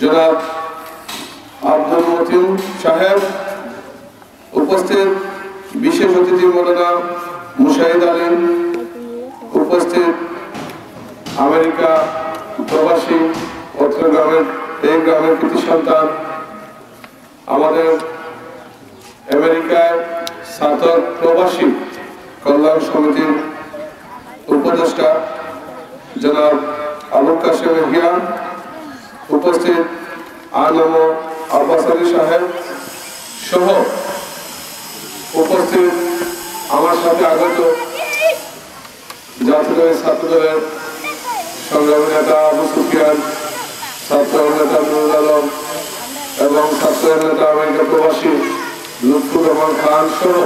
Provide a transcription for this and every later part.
জনাব আব্দুল মতিন সাহেব, উপস্থিত বিশেষ অতিথি মৌলানা মুশাহিদ আলী, উপস্থিত আমেরিকা প্রবাসী পত্রগ্রামের এই গ্রামের কৃতি সন্তান, আমাদের আমেরিকায় ছাত্র প্রবাসী কল্যাণ সমিতির উপদেষ্টা জনাব আবুল কাশেম হিয়া, উপস্থিত আলম আব্বাস আলী সাহেব সহ উপস্থিত আমার সাথে আগত জাতীয় ছাত্রদলের সংগ্রামী নেতা আবু সুফিয়ান, ছাত্র নেতা নুরুল আলম এবং ছাত্র নেতা আমেরিকা প্রবাসী লুৎফুর রহমান খান সহ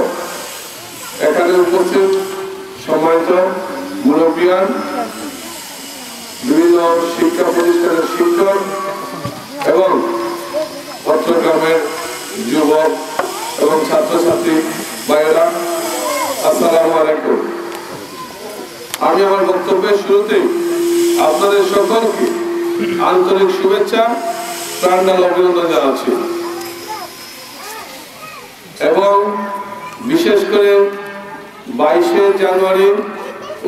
এখানে উপস্থিত সম্মানিত মুরব্বিয়ান, বিভিন্ন শিক্ষা প্রতিষ্ঠানের শিক্ষক এবং চট্টগ্রামের যুবক এবং ছাত্রছাত্রী ভাইয়েরা, আসসালামু আলাইকুম। আমি আমার বক্তব্যের শুরুতেই আপনাদের সকলকে আন্তরিক শুভেচ্ছা, প্রাণঢাল অভিনন্দন জানাচ্ছি এবং বিশেষ করে 22শে জানুয়ারি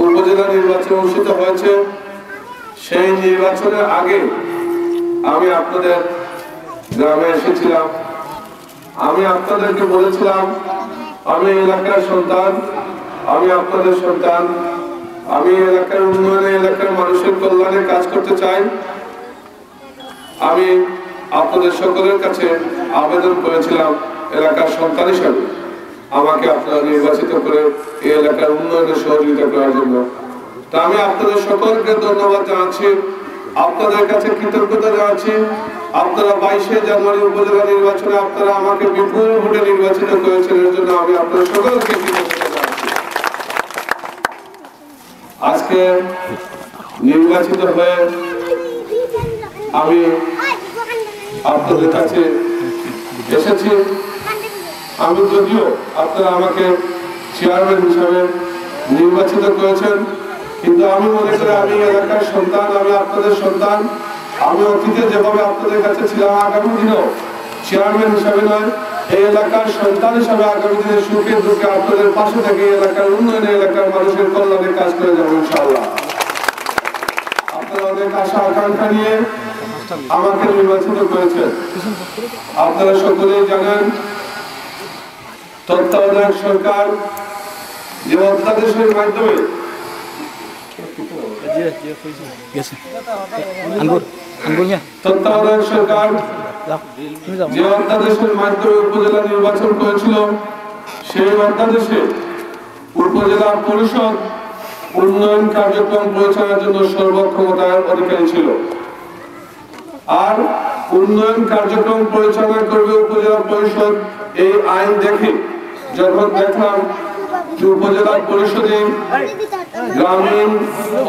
উপজেলা নির্বাচন অনুষ্ঠিত হয়েছে। সেই নির্বাচনের আগে আমি আপনাদের গ্রামে এসেছিলাম। আমি আপনাদেরকে বলেছিলাম আমি এলাকার সন্তান, আমি আপনাদের সন্তান, আমি এলাকার উন্নয়নে, এলাকার মানুষের কল্যাণে কাজ করতে চাই। আমি আপনাদের সকলের কাছে আবেদন করেছিলাম এলাকার সন্তান হিসাবে আমাকে আপনারা নির্বাচিত করে এই এলাকার উন্নয়নে সহযোগিতা করার জন্য। তা আমি আপনাদের সকলকে ধন্যবাদ জানাচ্ছি, আপনাদের কাছে কৃতজ্ঞতা জানাচ্ছি। আপনারা 22শে জানুয়ারি উপজেলা নির্বাচনে আপনারা আমাকে বিপুল ভোটে নির্বাচিত করেছেন, এর জন্য আমি আপনাদের সকলকে কৃতজ্ঞতা জানাচ্ছি। আজকে নির্বাচিত হয়ে আমি আপনাদের কাছে এসেছি। আমি যদিও আপনারা আমাকে চেয়ারম্যান হিসাবে নির্বাচিত করেছেন, কিন্তু আমি মনে করি আমি এলাকার সন্তান, আমি আপনাদের সন্তান। আমি অতীতে যেভাবে আপনাদের কাছে ছিলাম, আগামী দিনেও চেয়ারম্যান হিসাবে নয়, এই এলাকার সন্তান হিসাবে আগামী দিনে সুখে দুঃখে আপনাদের পাশে থেকে এলাকার উন্নয়নে, এলাকার মানুষের কল্যাণে কাজ করে যাবো ইনশাআল্লাহ। আপনারা অনেক আশা আকাঙ্ক্ষা নিয়ে আমাকে নির্বাচিত করেছেন। আপনারা সকলেই জানেন তত্ত্বাবধায়ক সরকার যে অধ্যাদেশের মাধ্যমে তত্ত্বাবধায়ক সরকার যে অধ্যাদেশের মাধ্যমে উপজেলা নির্বাচন করেছিল, সেই অধ্যাদেশে উপজেলা পরিষদ উন্নয়ন কার্যক্রম পরিচালনার জন্য সর্বক্ষমতার অধিকারী ছিল। আর উন্নয়ন কার্যক্রম পরিচালনা করবে উপজেলা পরিষদ, এই আইন দেখে যখন দেখলাম যে উপজেলা পরিষদে গ্রামীণ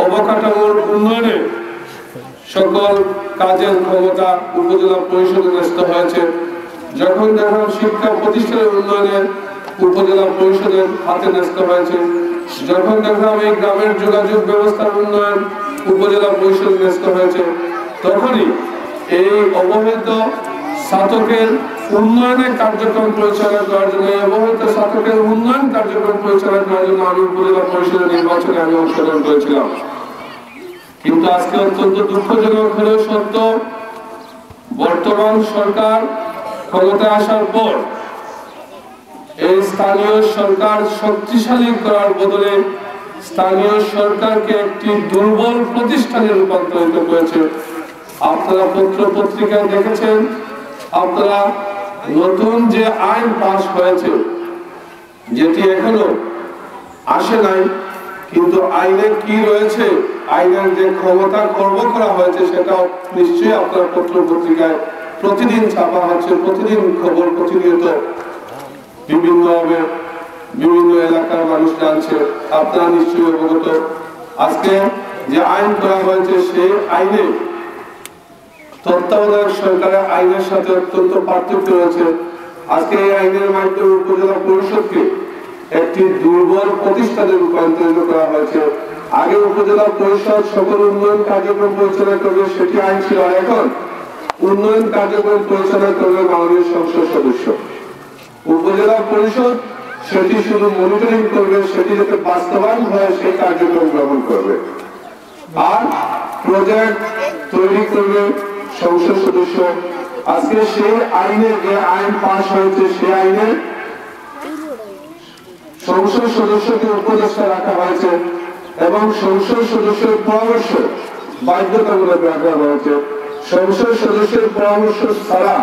অবকাঠামোর উন্নয়নে সকল কাজের ক্ষমতা উপজেলা পরিষদে ন্যস্ত হয়েছে, যখন দেখলাম শিক্ষা প্রতিষ্ঠানের উন্নয়নে উপজেলা পরিষদের হাতে ন্যস্ত হয়েছে, যখন দেখলাম এই গ্রামের যোগাযোগ ব্যবস্থার উন্নয়ন উপজেলা পরিষদ ন্যস্ত হয়েছে, তখনই এই অবহেলিত ছাত্রকের উন্নয়নের কার্যক্রম পরিচালনা করার জন্য, অবহেলিত ছাত্রকের উন্নয়ন কার্যক্রম পরিচালনা করার জন্য আমি উপজেলা পরিষদের নির্বাচনে আমি অংশগ্রহণ করেছিলাম। কিন্তু আজকে অত্যন্ত দুঃখজনক হলেও সত্য, বর্তমান সরকার ক্ষমতায় আসার পর এই স্থানীয় সরকার শক্তিশালী করার বদলে স্থানীয় সরকারকে একটি দুর্বল প্রতিষ্ঠানে রূপান্তরিত করেছে। আপনারা পত্র পত্রিকায় দেখেছেন, আপনারা নতুন যে আইন পাস হয়েছে, যেটি এখনো আসে নাই, কিন্তু আইনে কি রয়েছে, আইনের যে ক্ষমতা খর্ব করা হয়েছে, সেটাও নিশ্চয়ই আপনারা পত্র পত্রিকায় প্রতিদিন ছাপা হচ্ছে, প্রতিদিন খবর প্রতিনিয়ত বিভিন্ন এলাকার মানুষ জানছে, আপনারা নিশ্চয়ই অবগত। আজকে যে আইন করা হয়েছে, সেই আইনে তত্ত্বাবধায়ক সরকারের আইনের সাথে অত্যন্ত পার্থক্য রয়েছে। আজকে এই আইনের মাধ্যমে উপজেলা পরিষদকে একটি দুর্বল প্রতিষ্ঠানে রূপান্তরিত করা হয়েছে। আগে উপজেলা পরিষদ সকল উন্নয়ন কার্যক্রম পরিচালনা করবে, সেটি আইন ছিল। আর এখন উন্নয়ন কার্যক্রম পরিচালনা করবে মাননীয় সংসদ সদস্য। উপজেলা পরিষদ সেটি শুধু মনিটরিং করবে, সেটি যাতে বাস্তবায়ন হয় সেই কার্যক্রম গ্রহণ করবে। আর প্রজেক্ট তৈরি করবে সংসদ সদস্য। আজকে সেই আইনে, যে আইন পাস হয়েছে, সেই আইনে সংসদ সদস্যকে উপদেষ্টা রাখা হয়েছে এবং সংসদ সদস্যের পরামর্শ বাধ্যতামূলক রাখা হয়েছে। সংসদ সদস্যের পরামর্শ ছাড়া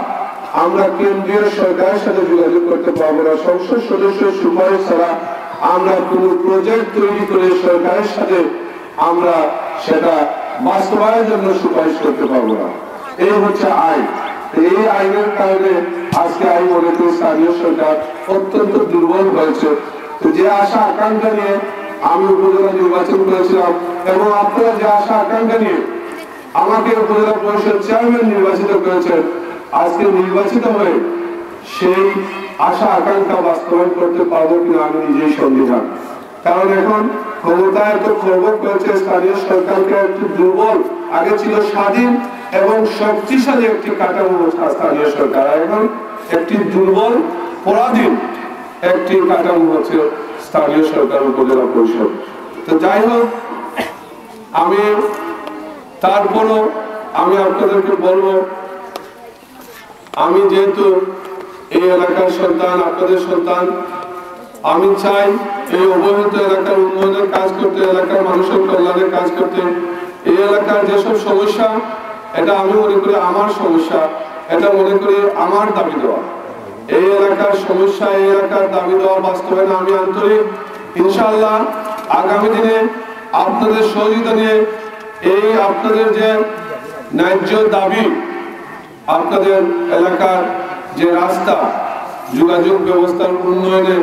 আমরা কেন্দ্রীয় সরকারের সাথে যোগাযোগ করতে পারবো না। সংসদ সদস্যের সুপারিশ ছাড়া আমরা কোন প্রজেক্ট তৈরি করে সরকারের সাথে আমরা সেটা বাস্তবায়নের জন্য সুপারিশ করতে পারবো না। এই হচ্ছে আইন। এই আইনের কারণে আজকে আমি মনে করি স্থানীয় সরকার অত্যন্ত দুর্বল হয়েছে। যে আশা আকাঙ্ক্ষা নিয়ে আমি উপজেলা নির্বাচন করেছিলাম এবং আপনারা যে আশা আকাঙ্ক্ষা নিয়ে আমাকে উপজেলা পরিষদ চেয়ারম্যান নির্বাচিত করেছেন, আজকে নির্বাচিত হয়ে সেই আশা আকাঙ্ক্ষা বাস্তবায়ন করতে পারবো কিনা আমি নিজেই সন্দিহান। কারণ এখন ক্ষমতায় এত খর্ব করেছে, স্থানীয় সরকারকে একটু দুর্বল, আগে ছিল স্বাধীন এবং শক্তিশালী একটি কাঠামো স্থানীয় সরকার, এখন একটি দুর্বল পরাধীন একটি কাঠামো হচ্ছে স্থানীয় সরকার উপজেলা পরিষদ। তো যাই হোক, আমি তারপরও আমি আপনাদেরকে বলবো, আমি যেহেতু এই এলাকার সন্তান, আপনাদের সন্তান, আমি চাই এই অবহেলিত এলাকার উন্নয়নের কাজ করতে, এলাকার মানুষের কল্যাণের কাজ করতে। এই এলাকার যেসব সমস্যা, এটা আমি মনে করি আমার সমস্যা, এটা মনে করি আমার দাবি দেওয়া। এই এলাকার সমস্যা, এই এলাকার দাবি দেওয়া বাস্তবায়নে আমি আন্তরিক। ইনশাআল্লাহ আগামী দিনে আপনাদের সহযোগিতা নিয়ে এই আপনাদের যে ন্যায্য দাবি, আপনাদের এলাকার যে রাস্তা, যোগাযোগ ব্যবস্থার উন্নয়নে,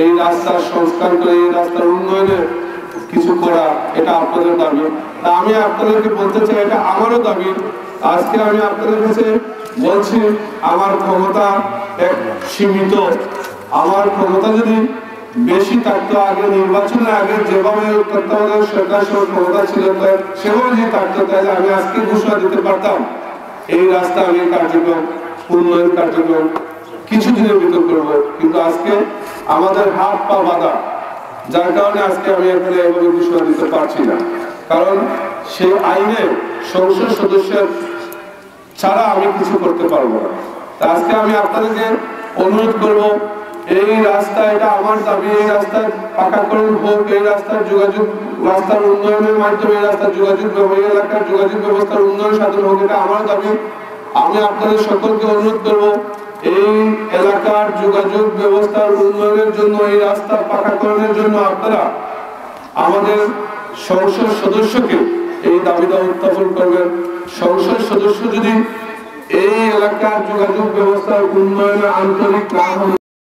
এই রাস্তার সংস্কার করে এই রাস্তার উন্নয়নে কিছু করা, এটা আপনাদের দাবি। তা আমি আপনাদেরকে বলতে চাই, এটা আমারও দাবি। আজকে আমি আপনাদের কাছে বলছি, আমার ক্ষমতা এক সীমিত। আমার ক্ষমতা যদি বেশি থাকতো, আগে নির্বাচনের আগে যেভাবে তত্ত্বাবধায়ক সরকার ক্ষমতা ছিল সেভাবে যদি থাকতো, তাহলে আমি আজকে ঘোষণা দিতে পারতাম এই রাস্তা আমি কার্যক্রম, উন্নয়ন কার্যক্রম কিছুদিনের ভিতর করবো। কিন্তু আজকে আমাদের হাত পা বাঁধা, যার কারণে আজকে আমি এখানে এভাবে ঘোষণা দিতে পারছি না। কারণ সেই আইনে সংসদ সদস্যের ছাড়া আমি কিছু করতে পারবো না। আজকে আমি আপনাদেরকে অনুরোধ করব, এই রাস্তা, এটা আমার দাবি, এই রাস্তার পাকাকরণ হোক, এই রাস্তার যোগাযোগ, রাস্তার উন্নয়নের মাধ্যমে এই রাস্তার যোগাযোগ, এই এলাকার যোগাযোগ ব্যবস্থার উন্নয়ন সাধন হোক, এটা আমার দাবি। আমি আপনাদের সকলকে অনুরোধ করব, এই এলাকার যোগাযোগ ব্যবস্থার উন্নয়নের জন্য, এই রাস্তার পাকাকরণের জন্য আপনারা আমাদের সংসদ সদস্যকে এই দাবিটা উত্থাপন করবেন। সংসদ সদস্য যদি এই এলাকার যোগাযোগ ব্যবস্থার উন্নয়নে আন্তরিক না হন,